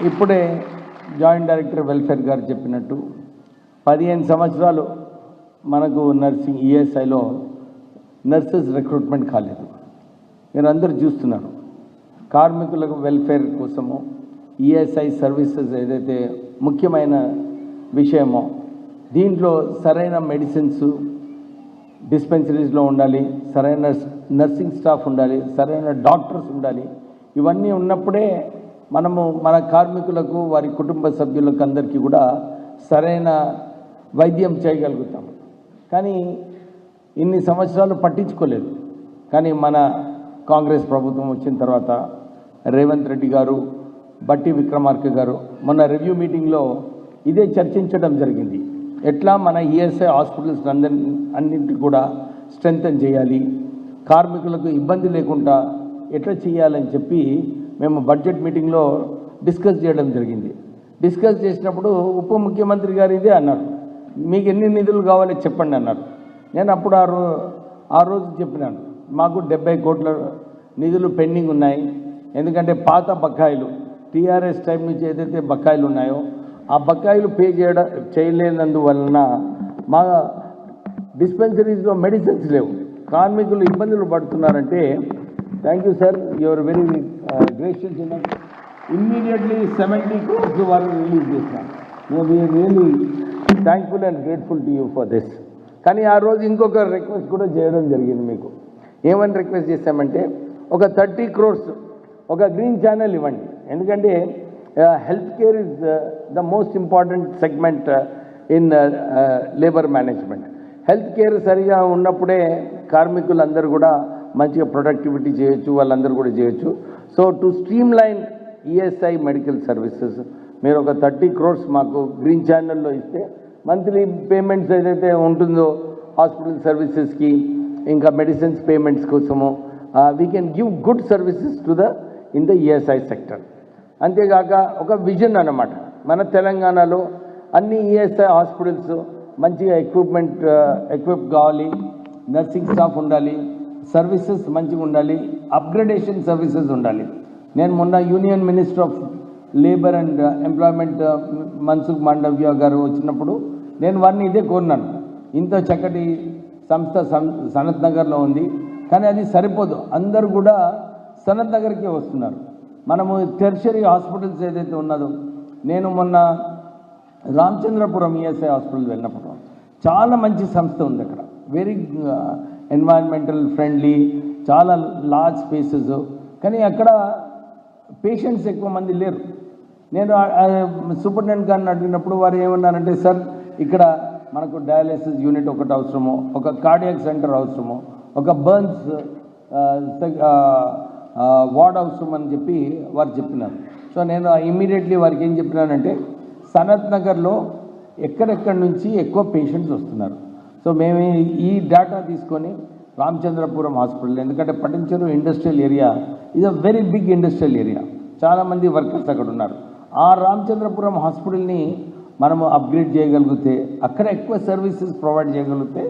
ఇప్పుడే joint director welfare గారు చెప్పినట్టు 15 సంవత్సరాలు మనకు నర్సింగ్ ఈఎస్ఐలో నర్సెస్ రిక్రూట్మెంట్ కాలేదు. మీరు అందరూ చూస్తున్నారు. కార్మికులకు వెల్ఫేర్ కోసము ఈఎస్ఐ సర్వీసెస్ ఏదైతే ముఖ్యమైన విషయమో దీంట్లో సరైన మెడిసిన్స్ డిస్పెన్సరీస్లో ఉండాలి, సరైన నర్సింగ్ స్టాఫ్ ఉండాలి, సరైన డాక్టర్స్ ఉండాలి. ఇవన్నీ ఉన్నప్పుడే మనము మన కార్మికులకు వారి కుటుంబ సభ్యులకు అందరికీ కూడా సరైన వైద్యం చేయగలుగుతాం. కానీ ఇన్ని సంవత్సరాలు పట్టించుకోలేదు. కానీ మన కాంగ్రెస్ ప్రభుత్వం వచ్చిన తర్వాత రేవంత్ రెడ్డి గారు, బట్టి విక్రమార్క గారు మొన్న రివ్యూ మీటింగ్లో ఇదే చర్చించడం జరిగింది. ఎట్లా మన ఈఎస్ఐ హాస్పిటల్స్ అన్నింటినీ కూడా స్ట్రెంగ్తన్ చేయాలి, కార్మికులకు ఇబ్బంది లేకుండా ఎట్లా చేయాలని చెప్పి మేము బడ్జెట్ మీటింగ్లో డిస్కస్ చేయడం జరిగింది. డిస్కస్ చేసినప్పుడు ఉప ముఖ్యమంత్రి గారు ఇదే అన్నారు, మీకు ఎన్ని నిధులు కావాలో చెప్పండి అన్నారు. నేను అప్పుడు ఆ రోజు చెప్పినాను, మాకు 70 కోట్ల నిధులు పెండింగ్ ఉన్నాయి. ఎందుకంటే పాత బకాయిలు టీఆర్ఎస్ టైం నుంచి ఏదైతే బకాయిలు ఉన్నాయో ఆ బకాయిలు పే చేయలేనందువలన మా డిస్పెన్సరీస్లో మెడిసిన్స్ లేవు, కార్మికులు ఇబ్బందులు పడుతున్నారంటే thank you sir, your very gracious enough. Immediately 70 crores వారు రిలీజ్ చేశాను. We are really thankful and grateful to you for this. కానీ ఆ రోజు ఇంకొక రిక్వెస్ట్ కూడా చేయడం జరిగింది. మీకు ఏమని రిక్వెస్ట్ చేశామంటే ఒక 30 crores ఒక గ్రీన్ ఛానల్ ఇవ్వండి. ఎందుకంటే health care is the most important segment in labour management. Health care సరిగా ఉన్నప్పుడే కార్మికులందరూ కూడా మంచిగా ప్రొడక్టివిటీ చేయొచ్చు, వాళ్ళందరూ కూడా చేయొచ్చు. So to stream line ESI medical services మీరు ఒక 30 crores మాకు గ్రీన్ ఛానల్లో ఇస్తే మంత్లీ పేమెంట్స్ ఏదైతే ఉంటుందో హాస్పిటల్ సర్వీసెస్కి ఇంకా మెడిసిన్స్ పేమెంట్స్ కోసము we can give good services to in the ESI sector. అంతేగాక ఒక విజన్ అన్నమాట, మన తెలంగాణలో అన్ని ఈఎస్ఐ హాస్పిటల్స్ మంచిగా ఎక్విప్ కావాలి, నర్సింగ్ స్టాఫ్ ఉండాలి, సర్వీసెస్ మంచిగా ఉండాలి, అప్గ్రేడేషన్ సర్వీసెస్ ఉండాలి. నేను మొన్న union minister of labour and employment Mansukh Mandaviya గారు వచ్చినప్పుడు నేను వారిని ఇదే కోరినాను. ఇంత చక్కటి సంస్థ సనత్ నగర్లో ఉంది, కానీ అది సరిపోదు, అందరూ కూడా సనత్ నగర్కే వస్తున్నారు. మనము టెర్షరీ హాస్పిటల్స్ ఏదైతే ఉన్నదో, నేను మొన్న రామచంద్రపురం ఈఎస్ఐ హాస్పిటల్ వెళ్ళినప్పుడు చాలా మంచి సంస్థ ఉంది అక్కడ, వెరీ ఎన్వైరన్మెంటల్ ఫ్రెండ్లీ, చాలా లార్జ్ స్పేసెస్. కానీ అక్కడ పేషెంట్స్ ఎక్కువ మంది లేరు. నేను సూపరింటెండెంట్ గారిని అడిగినప్పుడు వారు ఏమన్నారంటే, సార్ ఇక్కడ మనకు డయాలిసిస్ యూనిట్ ఒకటి అవసరము, ఒక కార్డియాక్ సెంటర్ అవసరము, ఒక బర్న్స్ వార్డ్ అవసరం అని చెప్పి వారు చెప్పినారు. సో నేను ఇమ్మీడియట్లీ వారికి ఏం చెప్పినానంటే, సనత్ నగర్లో ఎక్కడెక్కడి నుంచి ఎక్కువ పేషెంట్స్ వస్తున్నారు. సో మేము ఈ డేటా తీసుకొని రామచంద్రపురం హాస్పిటల్, ఎందుకంటే పటించరు ఇండస్ట్రియల్ ఏరియా ఇది వెరీ బిగ్ ఇండస్ట్రియల్ ఏరియా, చాలామంది వర్కర్స్ అక్కడ ఉన్నారు. ఆ రామచంద్రపురం హాస్పిటల్ని మనము అప్గ్రేడ్ చేయగలిగితే, అక్కడ ఎక్కువ సర్వీసెస్ ప్రొవైడ్ చేయగలిగితే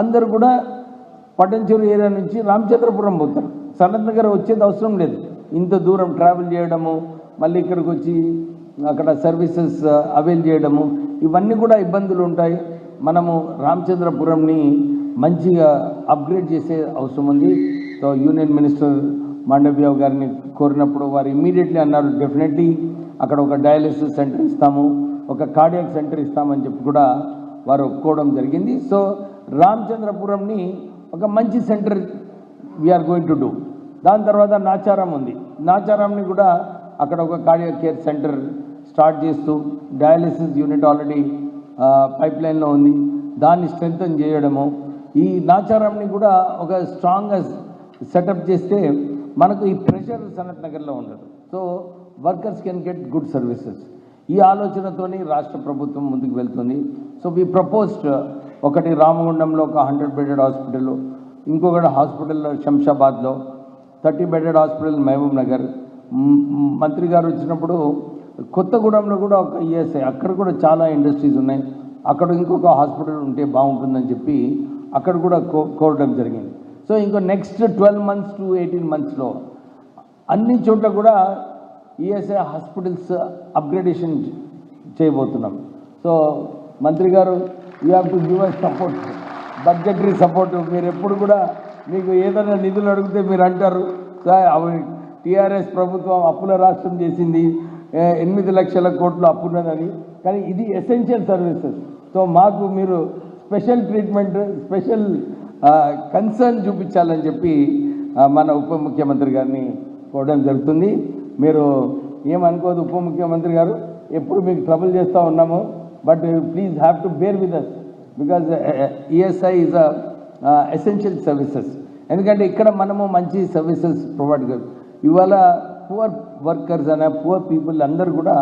అందరూ కూడా పటంచెరు ఏరియా నుంచి రామచంద్రపురం పోతారు, సనత్ నగర్ వచ్చేది అవసరం లేదు. ఇంత దూరం ట్రావెల్ చేయడము, మళ్ళీ ఇక్కడికి వచ్చి అక్కడ సర్వీసెస్ అవైల్ చేయడము, ఇవన్నీ కూడా ఇబ్బందులు ఉంటాయి. మనము రామచంద్రపురంని మంచిగా అప్గ్రేడ్ చేసే అవసరం ఉంది. సో యూనియన్ మినిస్టర్ మాండవ్య గారిని కోరినప్పుడు వారు ఇమ్మీడియట్లీ అన్నారు, డెఫినెట్లీ అక్కడ ఒక డయాలిసిస్ సెంటర్ ఇస్తాము, ఒక కార్డియాక్ సెంటర్ ఇస్తామని చెప్పి కూడా వారు ఒప్పుకోవడం జరిగింది. సో రామచంద్రపురంని ఒక మంచి center we are going to do. దాని తర్వాత నాచారం ఉంది, నాచారంని కూడా అక్కడ ఒక కార్డియాక్ కేర్ సెంటర్ స్టార్ట్ చేస్తూ, డయాలిసిస్ యూనిట్ ఆల్రెడీ పైప్ లైన్లో ఉంది, దాన్ని స్ట్రెంగ్తన్ చేయడము, ఈ నాచారంని కూడా ఒక స్ట్రాంగ్గా సెటప్ చేస్తే మనకు ఈ ప్రెషర్ సనత్ నగర్లో ఉండదు. So workers can get good services. ఈ ఆలోచనతోని రాష్ట్ర ప్రభుత్వం ముందుకు వెళ్తుంది. సో వీ ప్రపోజ్డ్ ఒకటి రామగుండంలో ఒక 100 bedded హాస్పిటల్, ఇంకొకటి హాస్పిటల్ శంషాబాద్లో, 30 bedded హాస్పిటల్ మహబూబ్ నగర్. మంత్రి గారు వచ్చినప్పుడు కొత్తగూడెంలో కూడా ఒక ఈఎస్ఐ, అక్కడ కూడా చాలా ఇండస్ట్రీస్ ఉన్నాయి, అక్కడ ఇంకొక హాస్పిటల్ ఉంటే బాగుంటుందని చెప్పి అక్కడ కూడా కోరడం జరిగింది. సో ఇంకో నెక్స్ట్ 12 months to 18 monthsలో అన్ని చోట్ల కూడా ఈఎస్ఐ హాస్పిటల్స్ అప్గ్రేడేషన్ చేయబోతున్నాం. సో మంత్రి గారు, you have to give us support, budgetary support. మీరు ఎప్పుడు కూడా మీకు ఏదైనా నిధులు అడిగితే మీరు అంటారు సార్ అవి టీఆర్ఎస్ ప్రభుత్వం అప్పుల రాష్ట్రం చేసింది, 8 లక్షల కోట్లు అప్పున్నదని. కానీ ఇది ఎసెన్షియల్ సర్వీసెస్. సో మాకు మీరు స్పెషల్ ట్రీట్మెంట్, స్పెషల్ కన్సర్న్ చూపించాలని చెప్పి మన ఉప ముఖ్యమంత్రి గారిని కోరడం జరుగుతుంది. మీరు ఏమనుకోదు ఉప ముఖ్యమంత్రి గారు, ఎప్పుడు మీకు ట్రబుల్ చేస్తూ ఉన్నాము, but please have to bear with us because ESI is essential services. ఎందుకంటే ఇక్కడ మనము మంచి సర్వీసెస్ ప్రొవైడ్ చేయాలి. ఇవాళ పువర్ వర్కర్స్ అనే పువర్ పీపుల్ అందరూ కూడా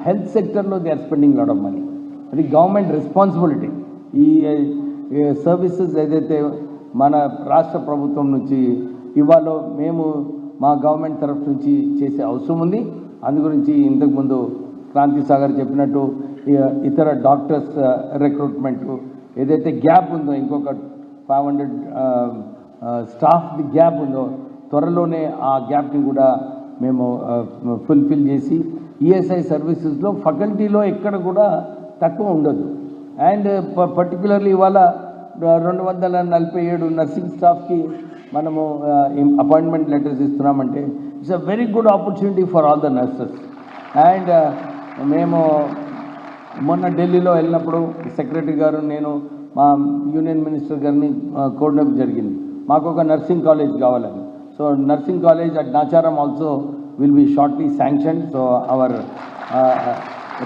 హెల్త్ సెక్టర్లో they are spending lot of money. అది గవర్నమెంట్ రెస్పాన్సిబిలిటీ. ఈ సర్వీసెస్ ఏదైతే మన రాష్ట్ర ప్రభుత్వం నుంచి ఇవాళ మేము మా గవర్నమెంట్ తరఫు నుంచి చేసే అవసరం ఉంది. అందు గురించి ఇంతకుముందు క్రాంతి సాగర్ చెప్పినట్టు ఇతర డాక్టర్స్ రిక్రూట్మెంట్ ఏదైతే గ్యాప్ ఉందో, ఇంకొక 500 స్టాఫ్ది గ్యాప్ ఉందో, త్వరలోనే ఆ గ్యాప్ని కూడా మేము ఫుల్ఫిల్ చేసి ఈఎస్ఐ సర్వీసెస్లో ఫ్యాకల్టీలో ఎక్కడ కూడా తక్కువ ఉండదు. అండ్ పర్టికులర్లీ ఇవాళ 247 నర్సింగ్ స్టాఫ్కి మనము అపాయింట్మెంట్ లెటర్స్ ఇస్తున్నామంటే it's a very good opportunity for all the nurses. And మేము మొన్న ఢిల్లీలో వెళ్ళినప్పుడు సెక్రటరీ గారు, నేను మా యూనియన్ మినిస్టర్ గారిని కోరడం జరిగింది, మాకు ఒక నర్సింగ్ కాలేజ్ కావాలని. So nursing college at Nacharam also will be shortly sanction. So our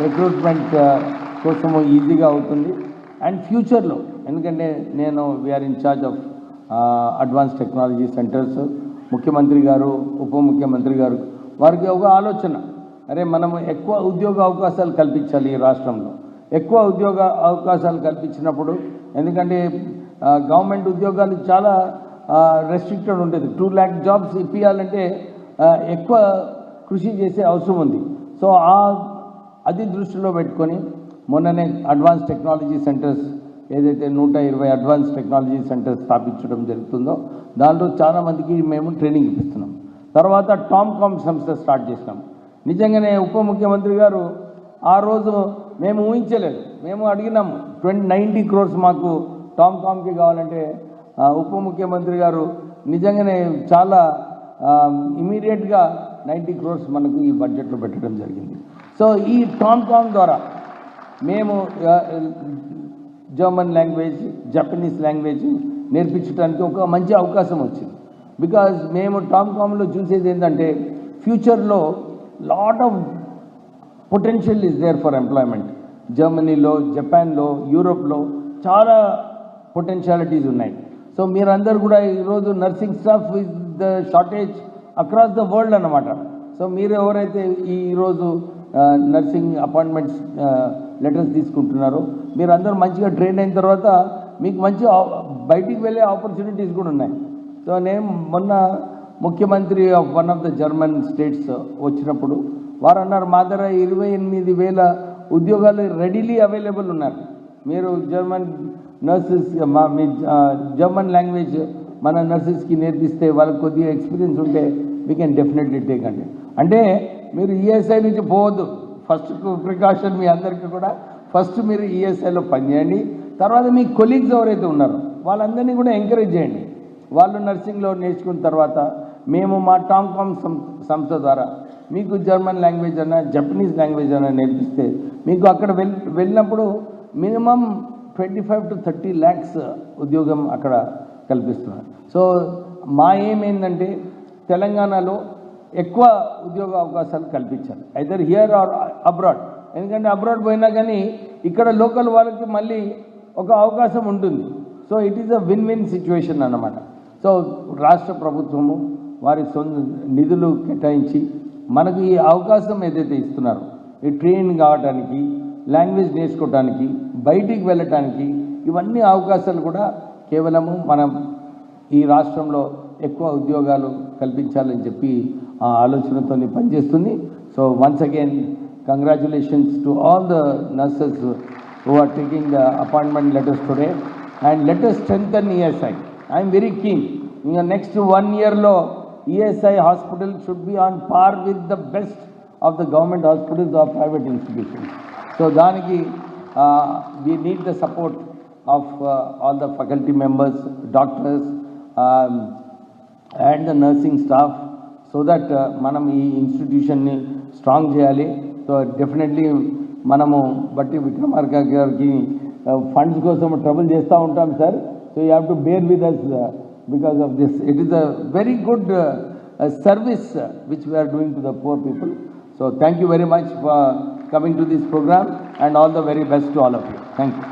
recruitment కోసము ఈజీగా అవుతుంది. అండ్ ఫ్యూచర్లో ఎందుకంటే నేను we are in charge of advance technology centers. ముఖ్యమంత్రి గారు, ఉప ముఖ్యమంత్రి గారు వారికి ఒక ఆలోచన, అరే మనము ఎక్కువ ఉద్యోగ అవకాశాలు కల్పించాలి ఈ రాష్ట్రంలో. ఎక్కువ ఉద్యోగ అవకాశాలు కల్పించినప్పుడు, ఎందుకంటే గవర్నమెంట్ ఉద్యోగాలు చాలా రెస్ట్రిక్టెడ్ ఉండేది. 2 lakh జాబ్స్ ఇప్పించాలంటే ఎక్కువ కృషి చేసే అవసరం ఉంది. సో అది దృష్టిలో పెట్టుకొని మొన్ననే అడ్వాన్స్ టెక్నాలజీ సెంటర్స్ ఏదైతే 120 అడ్వాన్స్ టెక్నాలజీ సెంటర్స్ స్థాపించడం జరుగుతుందో దాంట్లో చాలామందికి మేము ట్రైనింగ్ ఇప్పిస్తున్నాం. తర్వాత టామ్కామ్ సంస్థ స్టార్ట్ చేసినాం. నిజంగానే ఉప ముఖ్యమంత్రి గారు ఆ రోజు మేము ఊహించలేదు, మేము అడిగినాము 90 crores మాకు టామ్కామ్కి కావాలంటే ఉప ముఖ్యమంత్రి గారు నిజంగానే చాలా ఇమీడియట్గా 90 crores మనకు ఈ బడ్జెట్లో పెట్టడం జరిగింది. సో ఈ టామ్కామ్ ద్వారా మేము జర్మన్ లాంగ్వేజ్, జపనీస్ లాంగ్వేజ్ నేర్పించడానికి ఒక మంచి అవకాశం వచ్చింది. బికాజ్ మేము టామ్కామ్లో చూసేది ఏంటంటే ఫ్యూచర్లో lot of potential is there for employment. జర్మనీలో, జపాన్లో, యూరోప్లో చాలా పొటెన్షియాలిటీస్ ఉన్నాయి. సో మీరందరూ కూడా ఈరోజు nursing staff is the shortage across the world అన్నమాట. సో మీరు ఎవరైతే ఈరోజు నర్సింగ్ అపాయింట్మెంట్స్ లెటర్స్ తీసుకుంటున్నారో మీరందరూ మంచిగా ట్రైన్ అయిన తర్వాత మీకు మంచి బయటికి వెళ్ళే ఆపర్చునిటీస్ కూడా ఉన్నాయి. సో నేను మొన్న ముఖ్యమంత్రి of one of the German states వచ్చినప్పుడు వారు అన్నారు, మా దగ్గర 28,000 ఉద్యోగాలు రెడీలీ అవైలబుల్ ఉన్నారు. మీరు జర్మన్ నర్సెస్ మీ జర్మన్ లాంగ్వేజ్ మన నర్సెస్కి నేర్పిస్తే వాళ్ళకి కొద్దిగా ఎక్స్పీరియన్స్ ఉంటే వీ కెన్ డెఫినెట్లీ టేక్ అండి. అంటే మీరు ఈఎస్ఐ నుంచి పోవద్దు. ఫస్ట్ ప్రికాషన్ మీ అందరికీ కూడా ఫస్ట్ మీరు ఈఎస్ఐలో పనిచేయండి. తర్వాత మీ కొలీగ్స్ ఎవరైతే ఉన్నారో వాళ్ళందరినీ కూడా ఎంకరేజ్ చేయండి. వాళ్ళు నర్సింగ్లో నేర్చుకున్న తర్వాత మేము మా టామ్కామ్ సంస్థ ద్వారా మీకు జర్మన్ లాంగ్వేజ్ అన్నా, జపనీస్ లాంగ్వేజ్ అన్నా నేర్పిస్తే మీకు అక్కడ వెళ్ళినప్పుడు మినిమం 25 to 30 lakhs ఉద్యోగం అక్కడ కల్పిస్తున్నారు. సో మా ఏమైందంటే తెలంగాణలో ఎక్కువ ఉద్యోగ అవకాశాలు కల్పించాలి, ఐదర్ హియర్ ఆర్ అబ్రాడ్. ఎందుకంటే అబ్రాడ్ పోయినా కానీ ఇక్కడ లోకల్ వాళ్ళకి మళ్ళీ ఒక అవకాశం ఉంటుంది. So it is a win situation అన్నమాట. సో రాష్ట్ర ప్రభుత్వము వారి సొంత నిధులు కేటాయించి మనకు ఈ అవకాశం ఏదైతే ఇస్తున్నారో ఈ ట్రైన్ కావడానికి, లాంగ్వేజ్ నేర్చుకోవడానికి, బయటికి వెళ్ళటానికి, ఇవన్నీ అవకాశాలు కూడా కేవలము మనం ఈ రాష్ట్రంలో ఎక్కువ ఉద్యోగాలు కల్పించాలని చెప్పి ఆ ఆలోచనతో పనిచేస్తుంది. So once again congratulations to all the nurses who are taking the appointment letters today, and let us strengthen ESI. I am very keen. In the next 1 year లో ESI hospital should be on par with the best of the government hospitals or private institutions. So daniki we need the support of all the faculty members, doctors, and the nursing staff, so that మనం ఈ ఇన్స్టిట్యూషన్ని strong చేయాలి. So definitely మనము బట్టి విక్రమార్క గారికి funds కోసం trouble చేస్తూ ఉంటాం sir. So you have to bear with us because of this. It is a very good service which we are doing to the poor people. So thank you very much for coming to this program, and all the very best to all of you. Thank you.